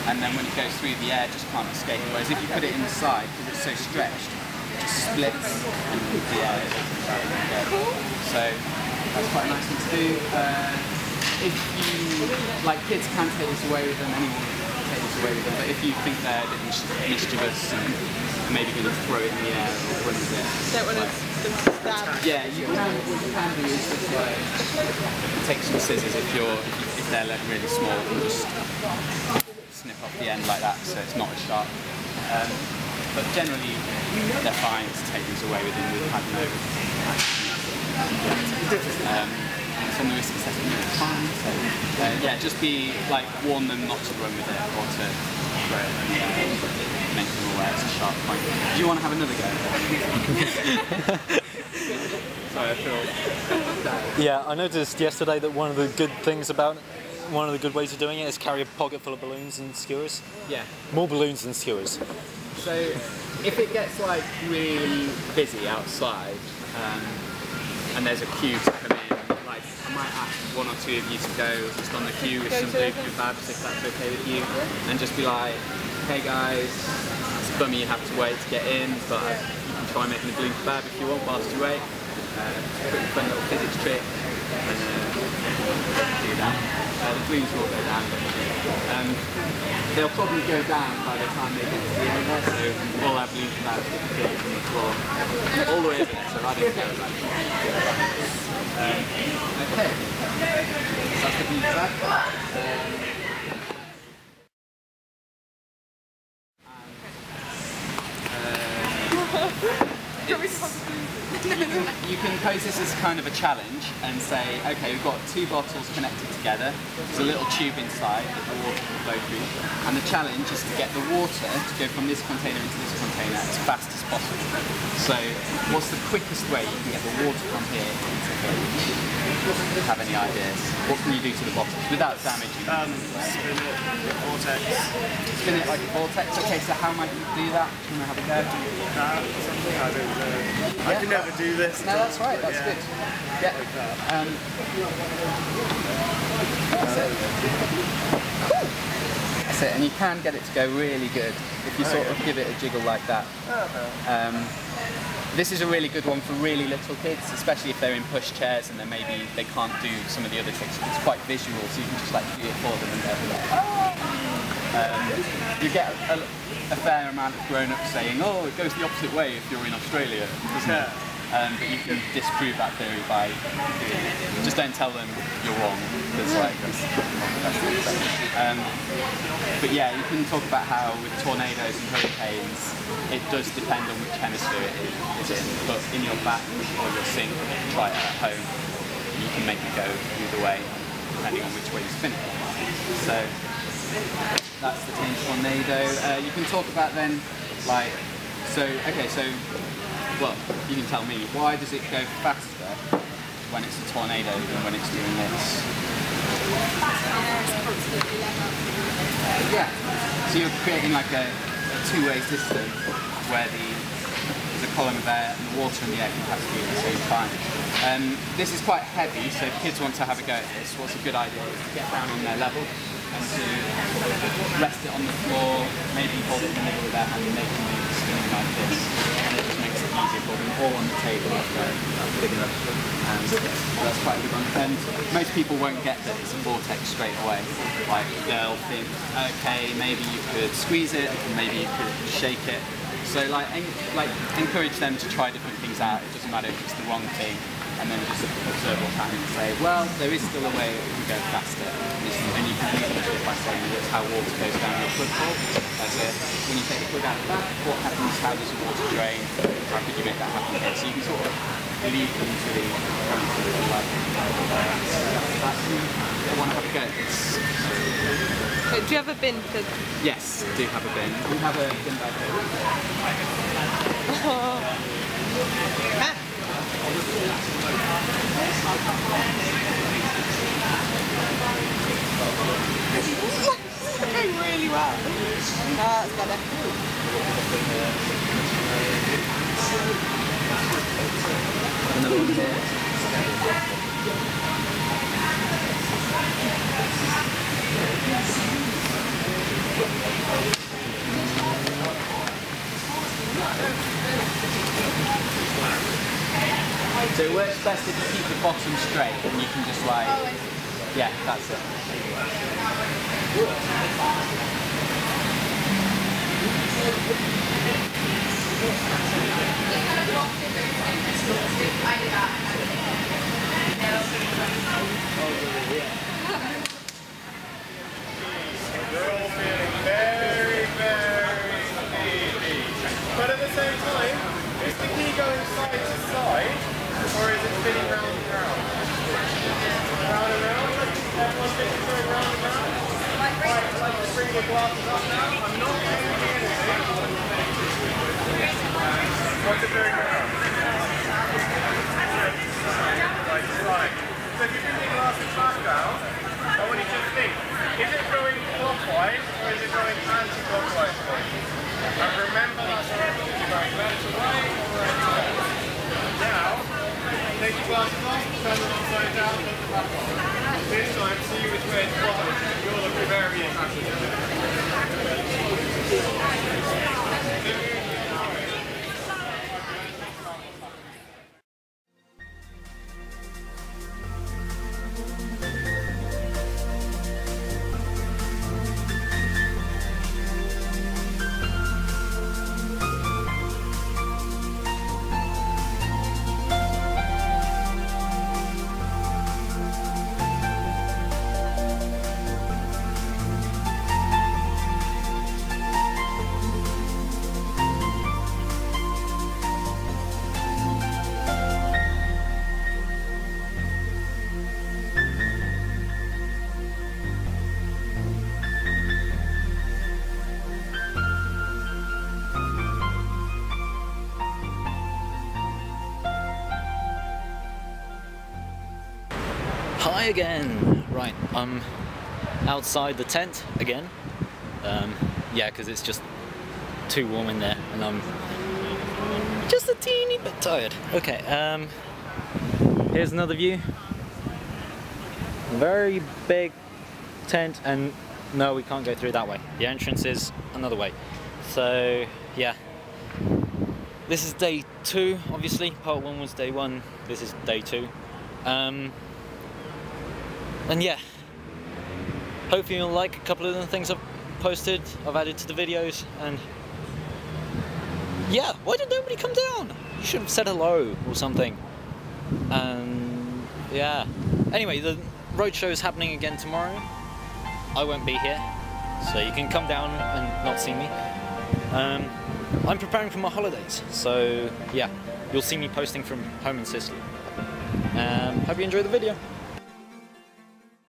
and then when it goes through the air, it just can't escape. Whereas if you put it inside, because it's so stretched, it just splits and the air is go. So that's quite a nice thing to do. If you, like, kids can take this away with them, anyone can take this away with them, but if you think they're a bit mischievous and maybe going to throw it in the air or run with it. Don't want to stab. Yeah, what you can do is just like take some scissors if they're like really small and just snip off the end like that so it's not as sharp. But generally they're fine to take these away with them. We've had no it's on the risk assessment, it's fine. So yeah, just warn them not to run with it or to throw it and make them aware it's a sharp point. Do you want to have another go? Sorry, I feel... Yeah, I noticed yesterday that one of the good ways of doing it is carry a pocket full of balloons and skewers. Yeah. More balloons than skewers. So if it gets like really busy outside and there's a queue to come in, like I might ask one or two of you to go just on the queue with some blue kebabs if that's okay with you, and just be like, hey guys, it's a bummer you have to wait to get in, but you can try making a blue kebab if you want whilst you wait. Pretty fun little physics trick, and do that. The balloons will go down, but they'll probably go down by the time they get to the end there, so all our balloon kebabs get filled from the floor all the way over there, so I don't care about it. Okay, so that's the balloon kebab. You can pose this as kind of a challenge and say, okay, we've got two bottles connected together. There's a little tube inside that the water will flow through. And the challenge is to get the water to go from this container into this container as fast as possible. So what's the quickest way you can get the water from here into here? Have any ideas? What can you do to the bottles without damaging them? Spin it, vortex. Spin it like a vortex? Okay, so how might you do that? Do you want to have a go? Something, I don't know. I can never do this. No, that's right, that's good. Yeah. Like that. That's it. Cool. That's it, and you can get it to go really good if you sort of give it a jiggle like that. This is a really good one for really little kids, especially if they're in push chairs and then maybe they can't do some of the other tricks. It's quite visual, so you can just like do it for them and they'll be like, oh! You get a fair amount of grown-ups saying, oh, it goes the opposite way if you're in Australia, doesn't it? But you can disprove that theory by doing it. Just don't tell them you're wrong, because like that's but yeah, you can talk about how with tornadoes and hurricanes, it does depend on which hemisphere it is in. But in your bath or your sink, try it at home, you can make it go either way, depending on which way you spin it. So that's the Tame Tornado. You can talk about then, like, well, you can tell me, why does it go faster when it's a tornado than when it's doing this? Yeah, so you're creating like a two-way system where there's a column of air and the water and the air can pass through at the same time. This is quite heavy, so if kids want to have a go at this, what's a good idea is to get down on their level and to rest it on the floor, maybe hold it in the middle of their hand and make them move spinning like this. And it just makes it easier for them, or on the table if they're big enough. So that's quite a good one. And most people won't get that it's a vortex straight away. Like they'll think, okay, maybe you could squeeze it, maybe you could shake it. So like encourage them to try different things out. It doesn't matter if it's the wrong thing. And then just observe what's happening and say, well, there is still a way it can go faster. And you can use it by saying that's how water goes down your plug hole. That's it. When you take the plug out of that, what happens? How does the water drain? How could you make that happen here? So you can sort of lead them to the current of the life. I want to have a go. Do you have a bin for... Yes, I do have a bin. We have a bin bag here. It's going really well. That's better. Another one here. So it works best if you keep the bottom straight and you can just like, yeah, that's it. They're all feeling very, very sleepy. But at the same time, is the key going side to side, or is it spinning round and round? Round and round? Everyone thinks it's going round and round? Right, I'd like to bring your glasses up now. I'm not changing anything. What's it doing now? Right. So if you bring your glasses back down, I want you to think, is it going clockwise or is it going anti-clockwise? And remember that's going left to right or right to left. Now, take your glasses off, turn them upside down, put them back on. This time, see which way it's clockwise. You'll look very happy. Hi again! Right, I'm outside the tent again. Yeah, because it's just too warm in there and I'm just a teeny bit tired. Okay, here's another view. Very big tent, and no, we can't go through that way. The entrance is another way. So, yeah. This is day 2, obviously. Part 1 was day 1, this is day 2. And yeah, hopefully you'll like a couple of the things I've posted, I've added to the videos, and yeah, why did nobody come down? You should have said hello or something. And yeah, anyway, the roadshow is happening again tomorrow. I won't be here, so you can come down and not see me. I'm preparing for my holidays, so yeah, you'll see me posting from home in Sicily. Hope you enjoy the video.